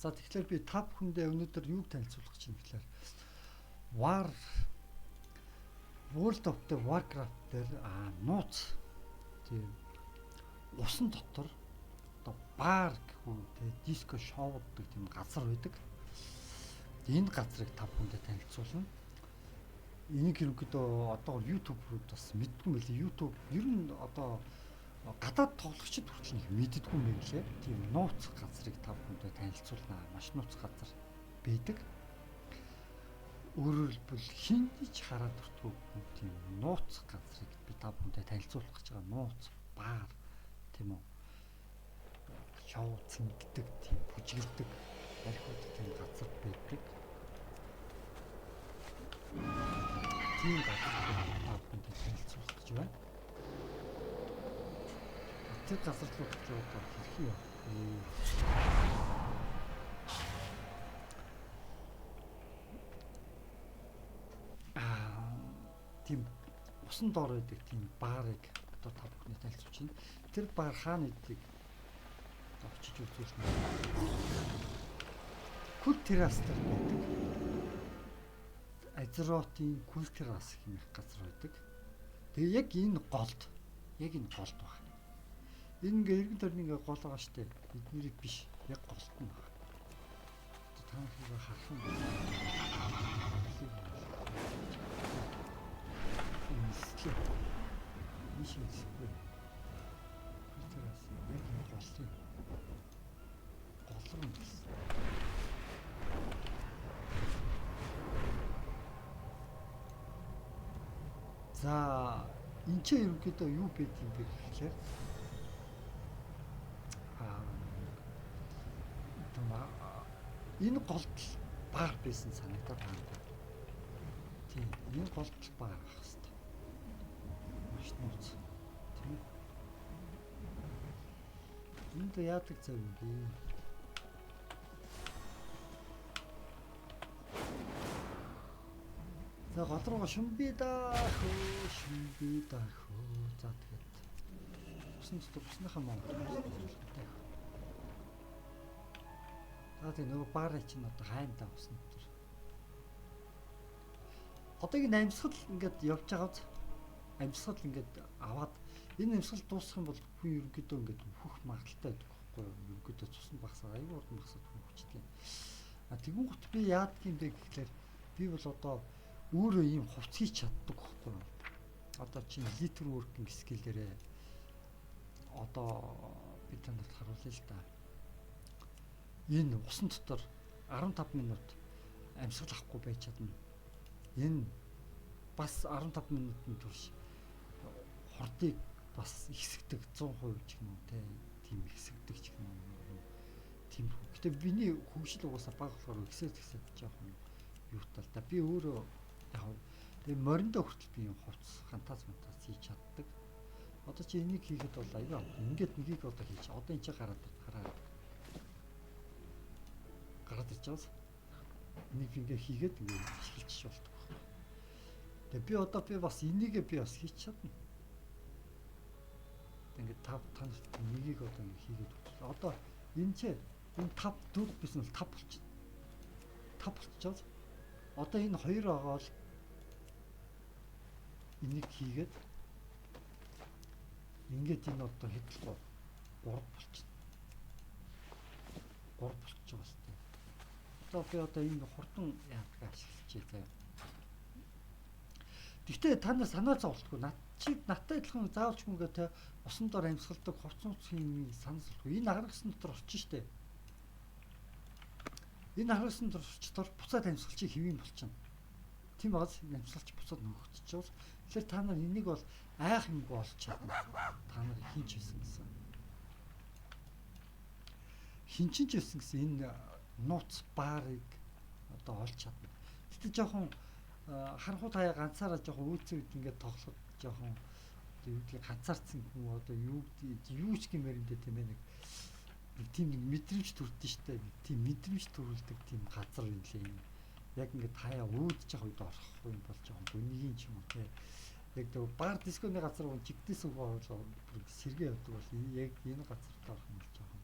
За тэгэхээр би та бүхэндээ өнөөдөр юуг танилцуулах гэж байна гэхээр World of Warcraft дээр нууц тийм усан дотор одоо баар гэхүү тэгээ диско шоуддаг тийм газар байдаг. Энэ газрыг та бүхэндээ танилцуулна. Энийг ерөнхийдөө одоо YouTube руу бас мэддэггүй мөлий. YouTube ер нь одоо гадаад тоглогчид хүртэл нэг мэддэггүй юм лээ. Тийм нууц газрыг та бүхэндээ танилцуулна. Маш нууц газар байдаг. Өөрөөр хэлбэл хинж хараад өртгөө тийм нууц газрыг би та бүхэндээ танилцуулах гэж байгаа. Нууц баар тийм үү. Шоу цэнгдэг тийм бүжгэлдэг архиуд тийм газар байдаг. Тийм газар та бүхэндээ танилцуулах гэж байна. Тэр газар руу очиод хэрхэн явах вэ? Тийм усан доор байдаг тийм баарыг одоо та бүхний танилцуулж байна. Тэр баар хаана идэх очиж үзүүлнэ. Кул террас дээр байдаг. Азеротын кул террас хэмээх газар байдаг. Тэгээ яг энэ голд байна. Энэ ингээ эргэн тойрны ингээ гол байгаа штэ. Эднэрийг биш. Яг голд нь байна. Та бүхэн харах юм. Нишинсгүй. Тэрээс яг энэ голын гол руу гэсэн. За энэ ч ерөнхийдөө юу байд юм бэ гэхээр энэ голд баар байсан санагдаад байна. Тийм, энэ голд баар ах хэвээр. Маш нууц. Тийм. Энд яадаг зав юм бэ? За гол руу шимбидах. За тэгээд усныхаа мөн. Тэгээ нөгөө баарыг чинь одоо хайнтаа усан дотор. Одоогийн амьсгал ингээд явж байгаа үз. Амьсгал ингээд аваад энэ амьсгал дуусах юм бол хүн ерөнхийдөө ингээд хөх магадaltaй байдаг байхгүй юу? Ерөнхийдөө цусны багсаа аюул урд багсаад хүн хүчтэй. Тэгүн гут би яадаг юм бэ гэхлээр би бол одоо өөрөө ийм хувц хийж чаддаг байхгүй юу? Одоо чинь литр working skill дээрээ одоо би танд харуулъя л да. Энэ усан дотор 15 минут амьсгал авахгүй байж чадна. Энэ бас 15 минутын турш хордыг бас ихсэгдэг 100% ч юм уу тийм ихсэгдэг ч юм уу. Тийм. Гэтэ биний хөгжил угаасаа бага болохоор ихсээд жоохон юутай л да. Би өөрөө яг тэгээ мориндоо хүртэл би хувцас хантаас хийж чаддаг. Одоо чи энийг хийхэд бол аяа. Ингээд нэгийг одоо хийж. Одоо энэ чи гараад ирж байгаас нэг ингээ хийгээд ингээ эхэлчих болдог байна. Тэгээ би бас энийгээ би бас хийж чадна. Ингээ тав нэгийг одоо ингээ хийгээд өгч. Одоо энэ 5 дүүх биш нь 5 болчих. 5 болчиход одоо энэ 2 байгаа бол энийг хийгээд ингээд энэ одоо хэдлээ 3 болчих. 3 болчих бас. Би одоо энэ хурдан яадаг ашиглаж байгаа. Гэхдээ та нар санаа зовлтгүй надтай адилхан заавалч хүнгээ те усан дор амьсгалдаг хувцсны санаа зовлтгүй. Энэ агаргасан дотор орчин штэ. Энэ агаргасан дотор орчдоор буцаад амьсгалчийг хэвэн болчихно. Тийм баз амьсгалч буцаад нөгөгдчихвол тэгэхээр та нар энийг бол айх юмгүй олж чадна. Та нар хинч байсан гэсэн. Хинчинч байсан гэсэн энэ нууц баарыг одоо олж чадна. Гэтэ жоохон харанхуй таяа ганцаараа жоохон үүцэгд ингээд тоглоход жоохон юу гэдгийг ганцаарцсан хүн одоо юу ч гэмээр энэ тийм ээ нэг тийм мэдрэмж төрдөн штэ. Тийм мэдрэмж төрүүлдэг тийм газар юм лээ. Яг ингээд таяа үүдж явах үед орох юм бол жоохон гүнгийн ч юм уу те. Яг тэр бар дисконы газар жигдээс өгөө бол бүр сэргээ явдаг бол яг энэ газар орох юм бол жоохон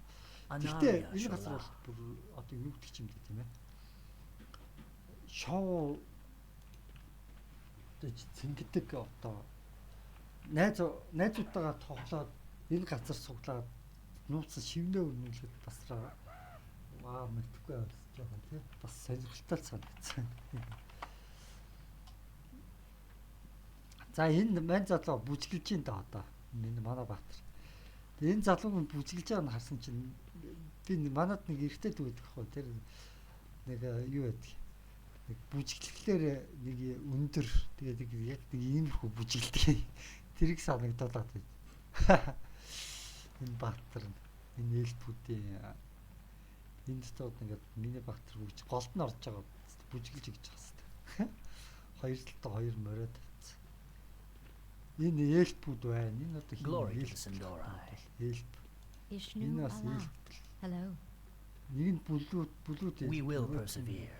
Гэхдээ энэ газар бол бүр одоо юу гэдэг юм бэ тийм ээ. Шоу одоо цэнгдэг одоо найзуудтайгаа тоглоод энэ газар суглаад нууцсан шивнээ өрнүүлээд бас мэдхгүй байна жоохон тийм бас сонирхолтой санагдсан. За энэ мань залуу бүжгэлж ин да одоо миний манай Баатар. Энэ залууг бүжгэлж байгааг харсан чинь би манад нэг эргэтэй дүүд гэхгүй тэр нэг юу байдаг. Нэг бүжгэлэхлээр нэг өндөр тэгээд яг нэг иймэрхүү бүжгэлдэг. Тэрийг санагдаад байна. Энэ Баатар энэ ээлтүүдийн энэ дотоод ингээд миний Баатар бүж голд нь орж байгаа бүжгэлж игж байгаа хэвээр. Хоёр талтай хоёр мориод тавьсан. Энэ ээлтүүд байна. Энэ одоо ээлт. Энэ бас ээлт. Hello. Нэг нь бүлүүд We will persevere.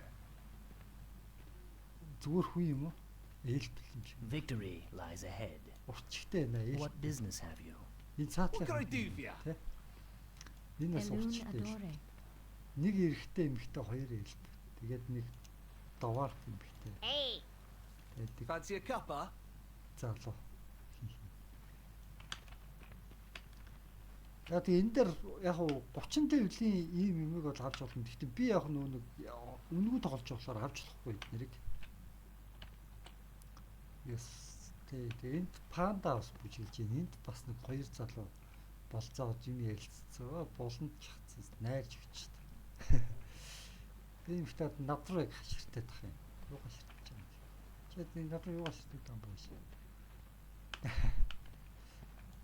Зүгээр хүү юм уу? Ээлт юм шиг. Victory lies ahead. Урчигтэй байна. What business have you? Энэ цаатлах. Энэ бас урчигтэй. Нэг эрэгтэй эмэгтэй хоёр ээлт. Тэгээд нэг доваар эмэгтэй. Hey. Fancy a cuppa? Залуу. Яг энэ дээр яг 30 төвлийн ийм юмыг бол авч болно. Гэхдээ би яг нэг үнгүй тоглож болохоор авч болохгүй нэрийг. Yes. Тэгээд энд панда бас бүжиглж байна. Энд бас нэг хоёр залуу болцоод юм ярилцсан. Булан чагцсан найрж өгч та. Би ихтэй надрыг хаширтай тах юм. Юу хаширтаж байгаа юм. Чи энэ надрыг юу хаширтдаг юм бэ?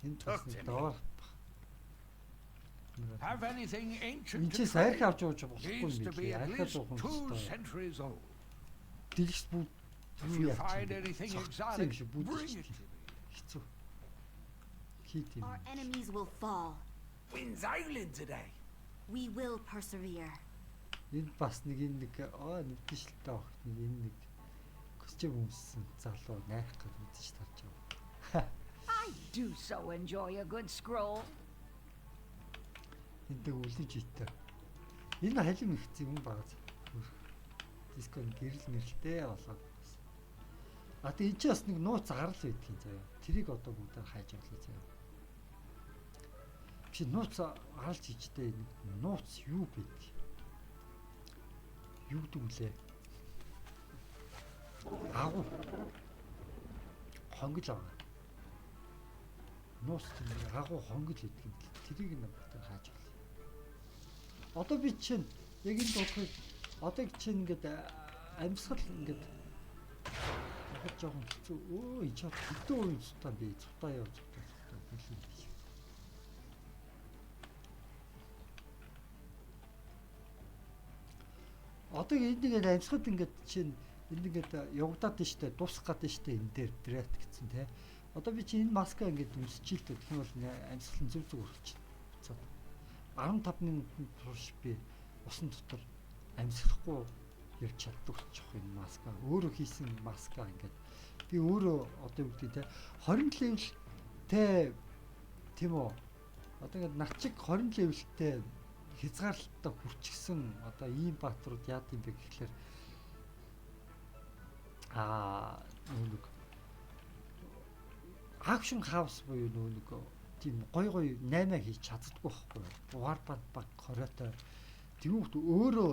Энд бас нэг доор Have anything ancient? Энд чи сайрх авч явж болохгүй юм би. Архиад уух юм. Centuries old. Дэлгч бүгд If you find anything exotic, bring it to me. Хэцүү. Хит юм. Our enemies will fall. Wind's island today. We will persevere. Энд бас нэг нэгдэлтэй авах нэг костюм өмссөн залуу найх гэж үзэж тарж байгаа. I do so enjoy a good scroll. Энд үлэж ийтэй. Энэ халим ихсэн юм баг. Диско гэрэл мэрэлтэй болоод. А тэгээ энэ ч бас нэг нууц гарал байдгийн заяа. Тэрийг одоо бүгдээр хайж авлаа заяа. Чи нууц гаралж ичтэй нэг нууц юу байд? Юу дүнлээ? Агуу. Хонгож байгаа. Нууц агуу хонгож идэх юм. Тэрийг нэг бүгдээр хайж авлаа. Одоо би чинь яг энэ дуудахыг одоо чинь ингээд амьсгал ингээд дахиж жоохон хэцүү. Өө ичээд хэдэн үе цутаа би цутаа яа цутаа хэлээ биш. Одоо энэ ингээд амьсгал ингээд чинь энэ ингээд явагдаад штэ дуусах гэдэг штэ энэ дээр брат гэсэн тий. Одоо би чинь энэ маска ингээд үсчихэлтэй гэх юм бол амьсгал нь зүг өрөлч. 15 минутын турш би усан дотор амьсгахгүй явж чаддаг болчих энэ маска. Өөрөө хийсэн маска ингээд би өөрөө одоо юу гэдэг те 20 левелтэй тийм үү. Одоо ингээд над чиг 20 левелтэй хязгаарлалтаа хүрчихсэн одоо ийм бааtruуд яад юм бэ гэхлээр нэг акшн хаус буюу нэг тийм гой 8 хийж чаддаггүй байхгүй. Warpant баг хороотой. Тэгвэл өөрөө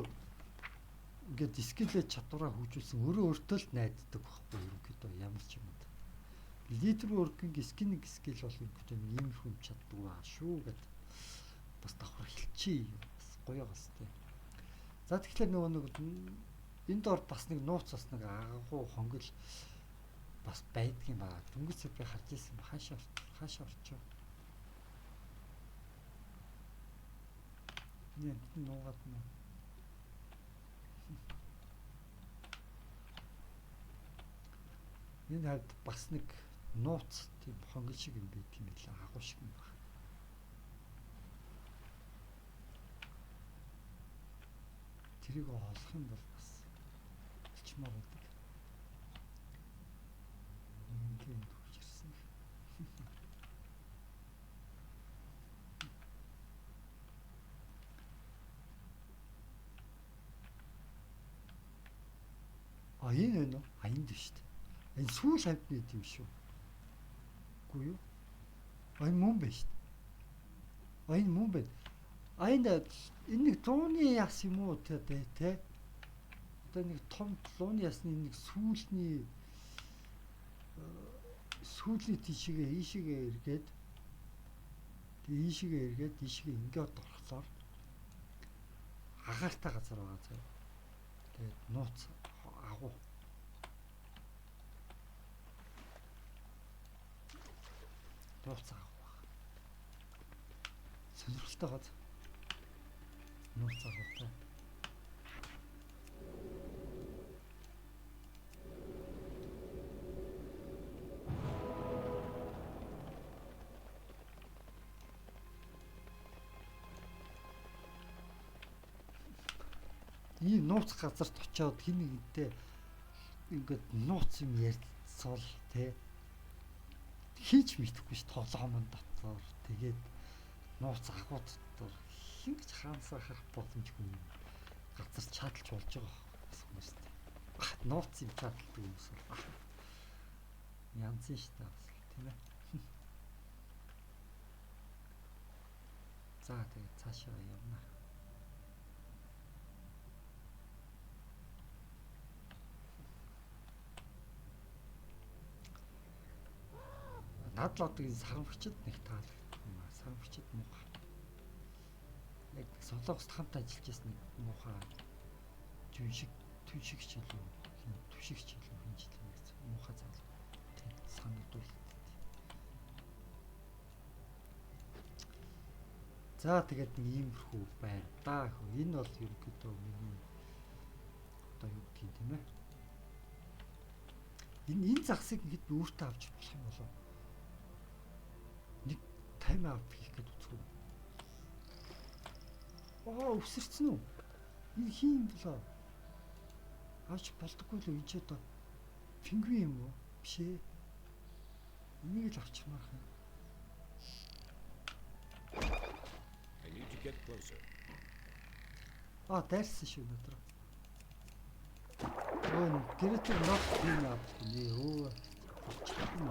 ингээд скиллээ чадвараа хөгжүүлсэн өөрөө өөртөө л найддаг байхгүй ерөнхийдөө ямар ч юм. Лидер working скинг скил бол ерөнхийдөө иймэрхүү юм чаддаг ба шүү гэд бас давхар хэлчихье. Бас гоё байгаас тээ. За тэгэхээр нөгөө нэг энд дор бас нэг нууц бас нэг агуу хонгол бас байдаг юм байна. Дөнгөж би харж ирсэн хаашаа орчоо. Нет, нуугаад нөө. Энэ хавьд бас нэг нууц тийм хонгол шиг юм байдаг юм билээ. Агуу шиг юм байна. Тэрийг олох юм бол бас болчмоор байдаг. Ингээд хурж ирсэн. энэ байна уу? Энд биш үү? Энэ сүүл амтны юм шүү. Үгүй юу? Энэ мөн байна шүү. Энэ мөн байна. Энэ нэг лууны яс юм уу те? Одоо нэг том лууны ясны нэг сүүлний тийшээгээ ийшээгээ эргээд ийшээгээ ингээд орхлоор агаартай газар байгаа зав. Тэгээд нууц агуу. Нууц агуу. Сонирхолтой газ. Нууц агуутай. Ийм нууц газарт очиод хин нэгэнтэй ингээд нууц юм ярьцал те хийж мэдэхгүй ш тоглоомон дотор тэгээд нууц агууд дотор хин гэж хаансаа харах боломжгүй газар чадалж болж байгаа хүмүүс те нууц юм чадалдаг хүмүүс бол янз нь ш та тийм ээ. За тэгээд цаашаа явна. Надлаад энэ сарамгчид нэг таалагдсан юм аа. Сарамгчид муухай. Яг солонгост хамт ажиллаж байсан нэг муухай түншиг хичээлүү хинж гэсэн муухай залуу. Тийм санагдвал. За тэгээд нэг иймэрхүү байна. Даа хөө энэ бол ерөнхийдөө миний одоо юу гэх юм тийм ээ. Энэ загсыг ингэж би өөртөө авч болох юм болоо. Нэг тайм аут хийх гээд үзгүй. Өсөрцөн үү? Энэ хин болоо. Авч болдоггүй л энэ ч одоо пингвин юм уу? Биш ээ. Энийг л авчмаар юм. I need to get closer. Дайрсан шүү өдөр. Гэрэтэр нот тийм авчих нэ.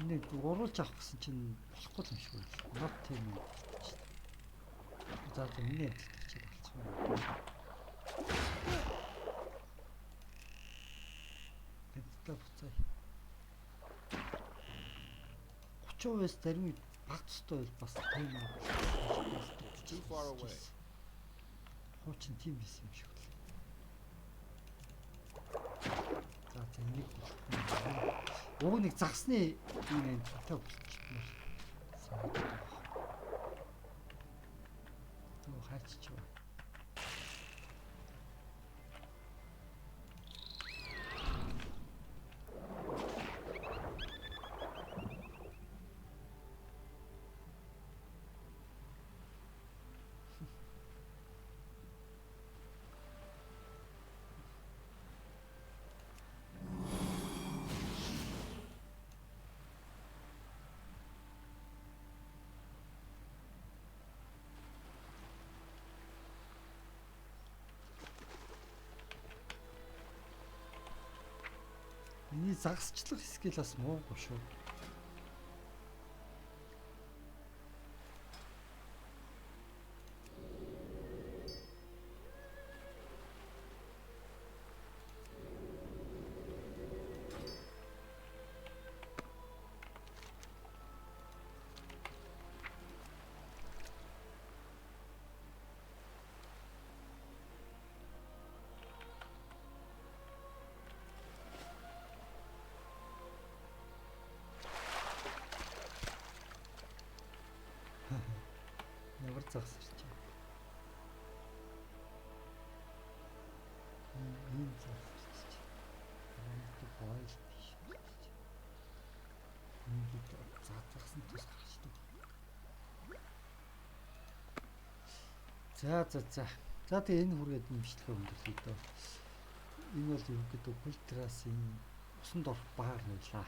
Энийг уруулж авах гэсэн чинь болохгүй юм шиг байна. Нот тийм үү. За миний хэлчих болчихсон. Тэнцээ буцаа. 30% зарим баг тустай бол бас тийм үү. Too far away. Хуучин тийм байсан юм шиг л. За энийг уг нэг загсны юм энэ тав болчихно. Хайчих ба. Миний загсчлах скил бас муугүй шүү. Ямар загс ирч байна. Ийм загс ирч байна. Энэ бойл биш. Энэ загсан тус гарчдаг. За тэгээ энэ хүрээд нэмшлэгээ өндөрлөе дөө. Энэ бол ерөнхийдөө Культрасын усанд орох баар байлаа.